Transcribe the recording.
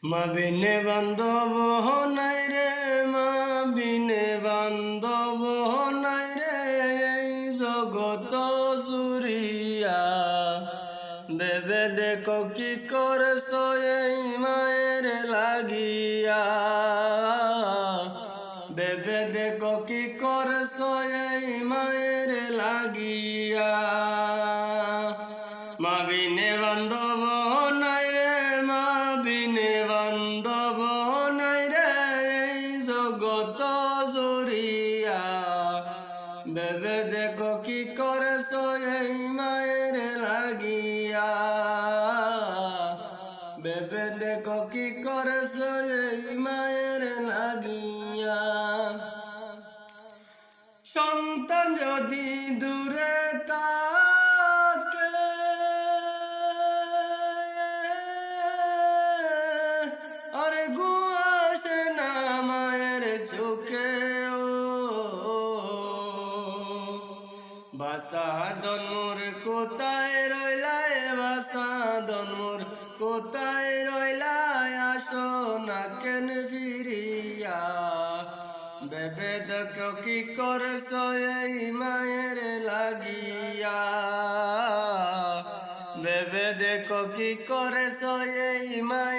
মা বিনে বান্ধব নাই রে, মা বিনে বান্ধব নাই রে, এই জগত জুরিয়া। ভেবে দেখো কি করছ এই মায়ের লাগিয়া। ভেবে দেখো কি করছ এই মায়ের লাগিয়া। মা বিনে বান্ধব নাই রে, মা বিনে বান্ধব নাই রে, এই জগত জুরিয়া। ভেবে দেখো কি করছ এই মায়ের লাগিয়া। ভেবে দেখো কি করছ এই মায়ের লাগিয়া। সন্তান যদি দূরে থাকে, আরে গো আসে না মায়ের চোখে। বাসাদন মোর কোথায় রইলা, বাসাদন মোর কোথায় রইলা, আসো না কেন ফিরিয়া। ভেবে দেখো কি করছ এই মায়ের লাগিয়া। ভেবে দেখো কি করছ এই মায়ের